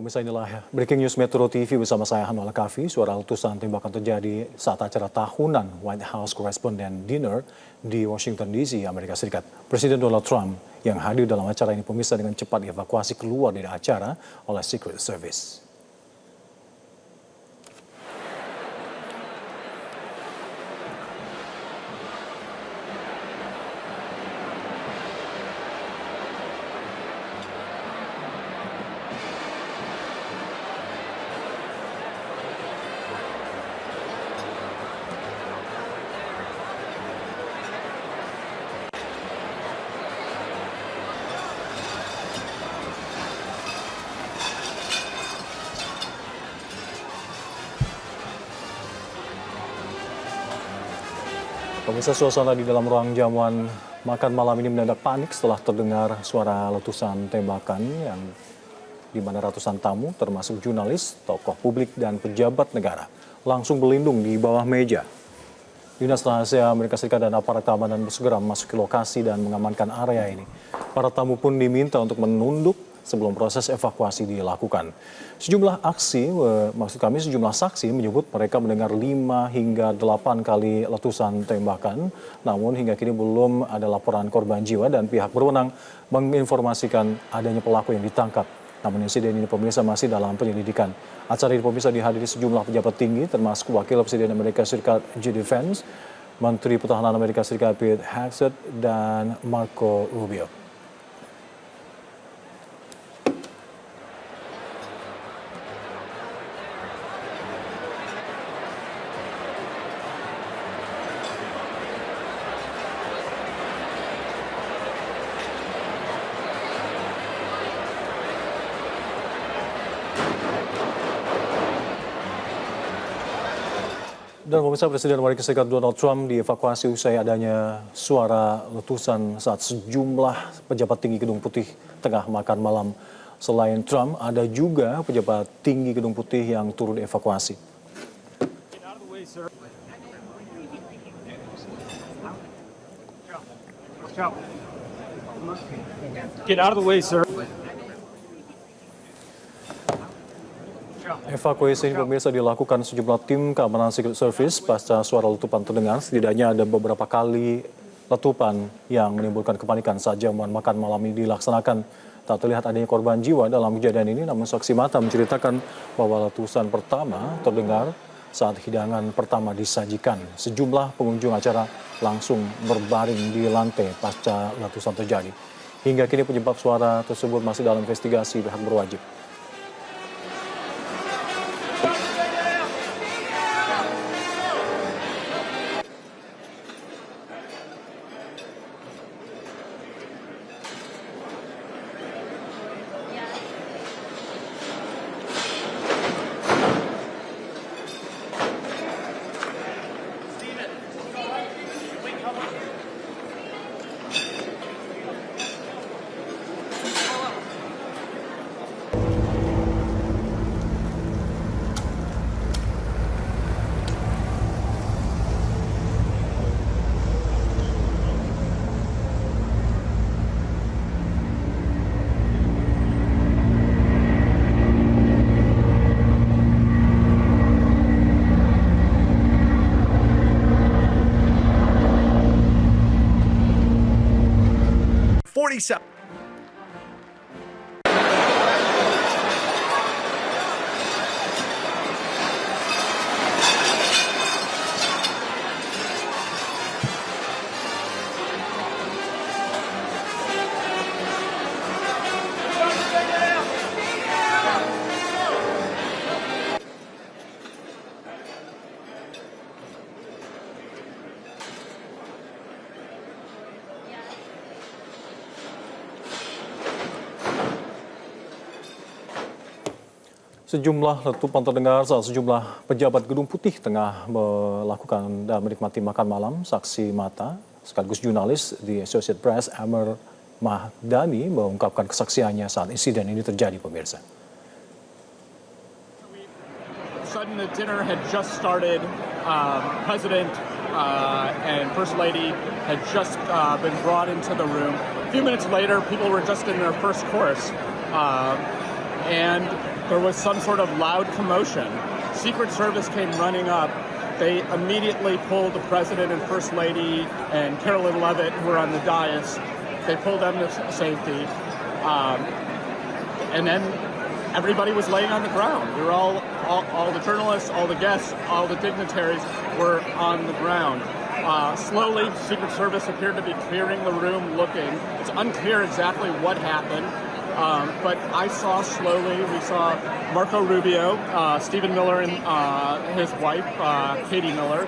Pemirsa, inilah Breaking News Metro TV bersama saya Hanwal Kafi. Suara letusan tembakan terjadi saat acara tahunan White House Correspondent Dinner di Washington DC, Amerika Serikat. Presiden Donald Trump yang hadir dalam acara ini pemirsa dengan cepat dievakuasi keluar dari acara oleh Secret Service. Pemirsa, suasana di dalam ruang jamuan makan malam ini mendadak panik setelah terdengar suara letusan tembakan yang di mana ratusan tamu termasuk jurnalis, tokoh publik dan pejabat negara langsung berlindung di bawah meja. Dinas Rahasia Amerika Serikat dan aparat keamanan segera masuk ke lokasi dan mengamankan area ini. Para tamu pun diminta untuk menunduk sebelum proses evakuasi dilakukan. Sejumlah saksi menyebut mereka mendengar 5 hingga 8 kali letusan tembakan. Namun hingga kini belum ada laporan korban jiwa dan pihak berwenang menginformasikan adanya pelaku yang ditangkap. Namun insiden ini pemirsa masih dalam penyelidikan. Acara ini pemirsa dihadiri sejumlah pejabat tinggi termasuk Wakil Presiden Amerika Serikat J.D. Vance, Menteri Pertahanan Amerika Serikat Pete Hegseth, dan Marco Rubio. Dan pemirsa, Presiden Amerika Serikat Donald Trump dievakuasi usai adanya suara letusan saat sejumlah pejabat tinggi Gedung Putih tengah makan malam. Selain Trump, ada juga pejabat tinggi Gedung Putih yang turut dievakuasi. Get out of the way, sir. Evakuasi ini pemirsa dilakukan sejumlah tim keamanan Secret Service pasca suara letupan terdengar. Setidaknya ada beberapa kali letupan yang menimbulkan kepanikan saat jamuan makan malam ini dilaksanakan. Tak terlihat adanya korban jiwa dalam kejadian ini, namun saksi mata menceritakan bahwa letusan pertama terdengar saat hidangan pertama disajikan. Sejumlah pengunjung acara langsung berbaring di lantai pasca letusan terjadi. Hingga kini penyebab suara tersebut masih dalam investigasi pihak berwajib. Sejumlah letupan terdengar saat sejumlah pejabat Gedung Putih tengah melakukan dan menikmati makan malam. Saksi mata sekaligus jurnalis di Associated Press, Amer Mahdani, mengungkapkan kesaksiannya saat insiden ini terjadi, pemirsa. Sudden, the dinner had just started. President and First Lady had just been brought into the room. A few minutes later, people were just in their first course. and there was some sort of loud commotion. Secret Service came running up. They immediately pulled the president and first lady and Carolyn Levitt, who were on the dais. They pulled them to safety. And then everybody was laying on the ground. We were all the journalists, all the guests, all the dignitaries were on the ground. Slowly, Secret Service appeared to be clearing the room, looking. It's unclear exactly what happened, but I saw slowly, we saw Marco Rubio, Stephen Miller and his wife, Katie Miller,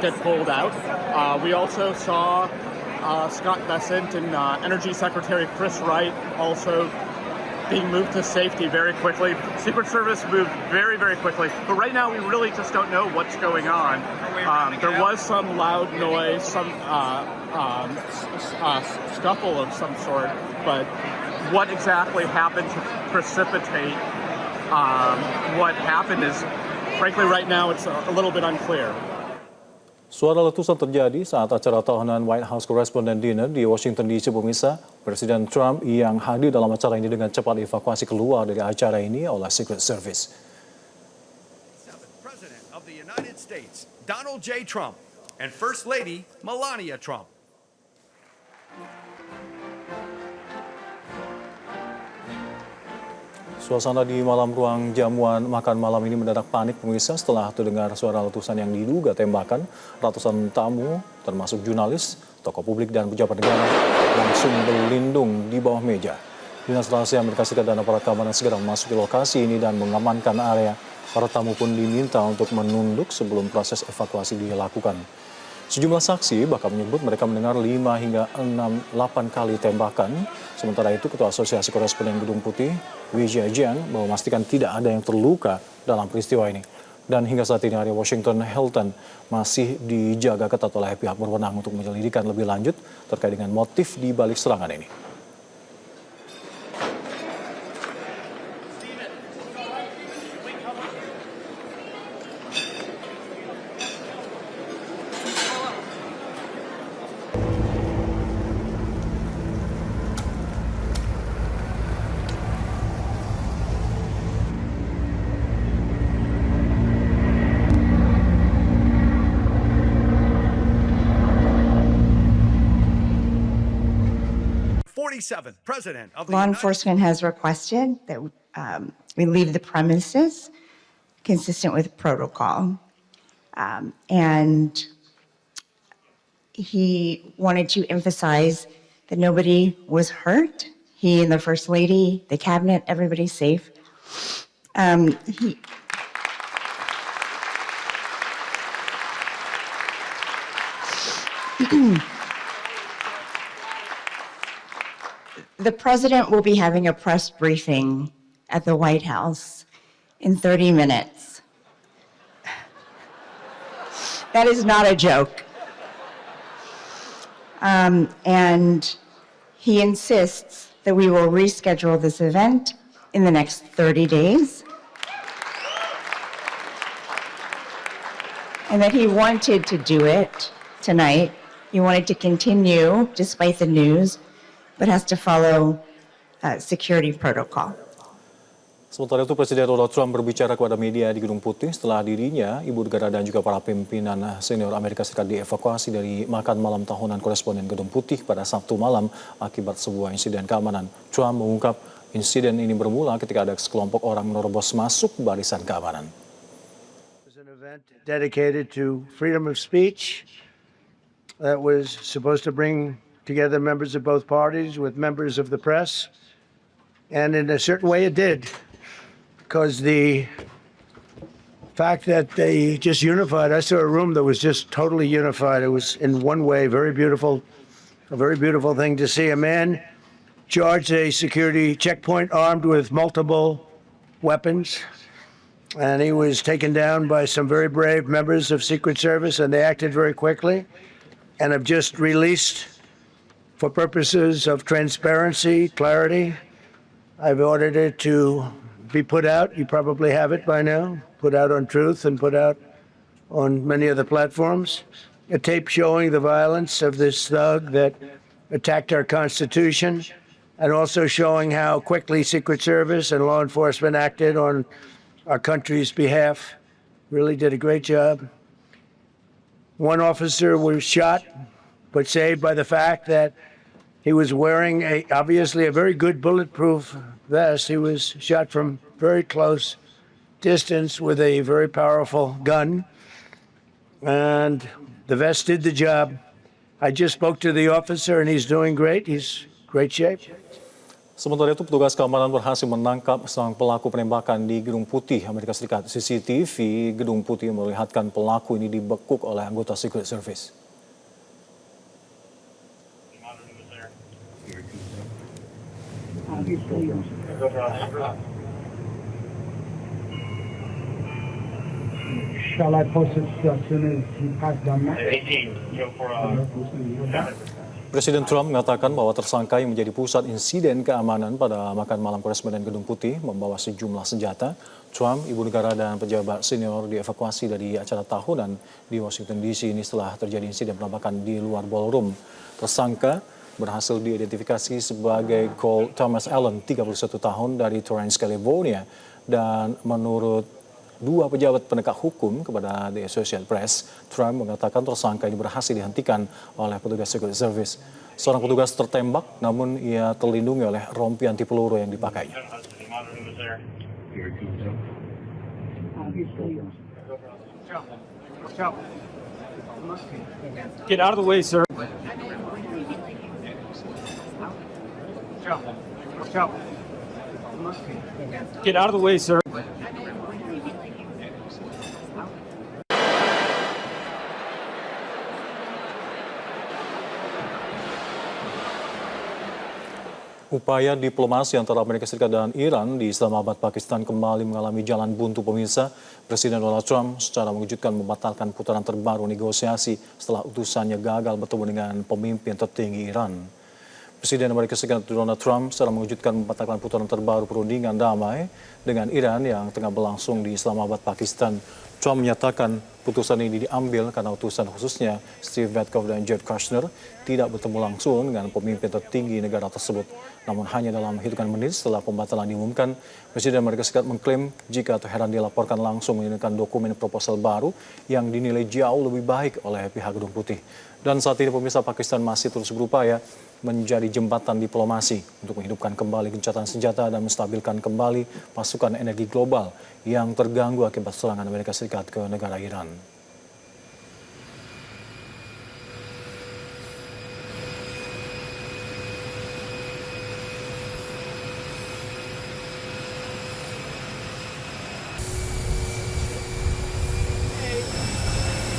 get pulled out. We also saw Scott Bessent and Energy Secretary Chris Wright also being moved to safety very quickly. Secret Service moved very, very quickly. But right now, we really just don't know what's going on. There was some loud noise, some scuffle of some sort, but what exactly happened to precipitate what happened is, frankly, right now, it's a little bit unclear. Suara letusan terjadi saat acara tahunan White House Correspondent Dinner di Washington DC. Pemirsa, Presiden Trump yang hadir dalam acara ini dengan cepat dievakuasi keluar dari acara ini oleh Secret Service. President of the United States, Donald J. Trump, and First Lady Melania Trump. Suasana di malam ruang jamuan makan malam ini mendadak panik, pemirsa, setelah terdengar suara letusan yang diduga tembakan. Ratusan tamu, termasuk jurnalis, tokoh publik dan pejabat negara langsung berlindung di bawah meja. Dinas Rahasia Amerika Serikat dan aparat keamanan segera memasuki lokasi ini dan mengamankan area. Para tamu pun diminta untuk menunduk sebelum proses evakuasi dilakukan. Sejumlah saksi bahkan menyebut mereka mendengar 5 hingga 8 kali tembakan. Sementara itu, Ketua Asosiasi Koresponden Gedung Putih, Wei Jiajang, memastikan tidak ada yang terluka dalam peristiwa ini. Dan hingga saat ini area Washington Hilton masih dijaga ketat oleh pihak berwenang untuk menyelidikkan lebih lanjut terkait dengan motif di balik serangan ini. President of the Law enforcement has requested that we leave the premises consistent with protocol. And he wanted to emphasize that nobody was hurt. He and the First Lady, the cabinet, everybody's safe. The president will be having a press briefing at the White House in 30 minutes. That is not a joke. And he insists that we will reschedule this event in the next 30 days. And that he wanted to do it tonight. He wanted to continue despite the news, but has to follow security protocol. Sementara itu, Presiden Donald Trump berbicara kepada media di Gedung Putih setelah dirinya, ibu negara dan juga para pimpinan senior Amerika Serikat dievakuasi dari makan malam tahunan Koresponden Gedung Putih pada Sabtu malam akibat sebuah insiden keamanan. Trump mengungkap insiden ini bermula ketika ada sekelompok orang menerobos masuk barisan keamanan. It was an event dedicated to freedom of speech that was supposed to bring together members of both parties with members of the press. And in a certain way it did, because the fact that they just unified, I saw a room that was just totally unified. It was in one way very beautiful, a very beautiful thing to see. A man charged a security checkpoint armed with multiple weapons, and he was taken down by some very brave members of Secret Service, and they acted very quickly and have just released, for purposes of transparency, clarity, I've ordered it to be put out. You probably have it by now. Put out on Truth and put out on many other platforms. A tape showing the violence of this thug that attacked our Constitution and also showing how quickly Secret Service and law enforcement acted on our country's behalf. Really did a great job. One officer was shot, but saved by the fact that he was wearing obviously a very good bulletproof vest. He was shot from very close distance with a very powerful gun, and the vest did the job. I just spoke to the officer, and he's doing great. He's great shape. Sementara itu, petugas keamanan berhasil menangkap sang pelaku penembakan di Gedung Putih, Amerika Serikat. CCTV Gedung Putih melihatkan pelaku ini dibekuk oleh anggota Secret Service. Shall I post it as soon as he passed down there? Presiden Trump mengatakan bahwa tersangka yang menjadi pusat insiden keamanan pada makan malam Koresponden Gedung Putih membawa sejumlah senjata. Trump, ibu negara dan pejabat senior dievakuasi dari acara tahunan di Washington DC ini setelah terjadi insiden penembakan di luar ballroom. Tersangka berhasil diidentifikasi sebagai Cole Thomas Allen, 31 tahun dari Torrance, California, dan menurut dua pejabat penegak hukum kepada The Associated Press, Trump mengatakan tersangka ini berhasil dihentikan oleh petugas Secret Service. Seorang petugas tertembak, namun ia terlindungi oleh rompi anti peluru yang dipakainya. Get out of the way, sir. Get out of the way, sir. Upaya diplomasi antara Amerika Serikat dan Iran di Islamabad, Pakistan kembali mengalami jalan buntu pemirsa. Presiden Donald Trump secara mengejutkan membatalkan putaran terbaru negosiasi setelah utusannya gagal bertemu dengan pemimpin tertinggi Iran. Presiden Amerika Serikat Donald Trump secara mengejutkan membatalkan putaran terbaru perundingan damai dengan Iran yang tengah berlangsung di Islamabad, Pakistan. Trump menyatakan putusan ini diambil karena utusan khususnya Steve Witkoff dan Jared Kushner tidak bertemu langsung dengan pemimpin tertinggi negara tersebut. Namun hanya dalam hitungan menit setelah pembatalan diumumkan, Presiden Amerika Serikat mengklaim jika Teheran dilaporkan langsung mengirimkan dokumen proposal baru yang dinilai jauh lebih baik oleh pihak Gedung Putih. Dan saat ini pemirsa, Pakistan masih terus berupaya menjadi jembatan diplomasi untuk menghidupkan kembali gencatan senjata dan menstabilkan kembali pasukan energi global yang terganggu akibat serangan Amerika Serikat ke negara Iran.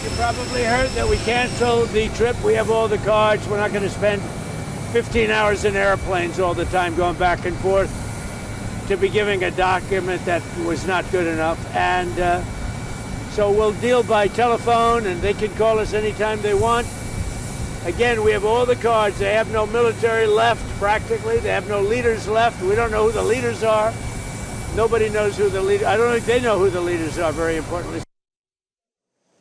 You probably heard that we canceled the trip. We have all the cards. We're not going to spend 15 hours in airplanes all the time going back and forth to be giving a document that was not good enough. And so we'll deal by telephone, and they can call us anytime they want. Again, we have all the cards. They have no military left, practically. They have no leaders left. We don't know who the leaders are. Nobody knows who the leader. I don't think they know who the leaders are, very importantly.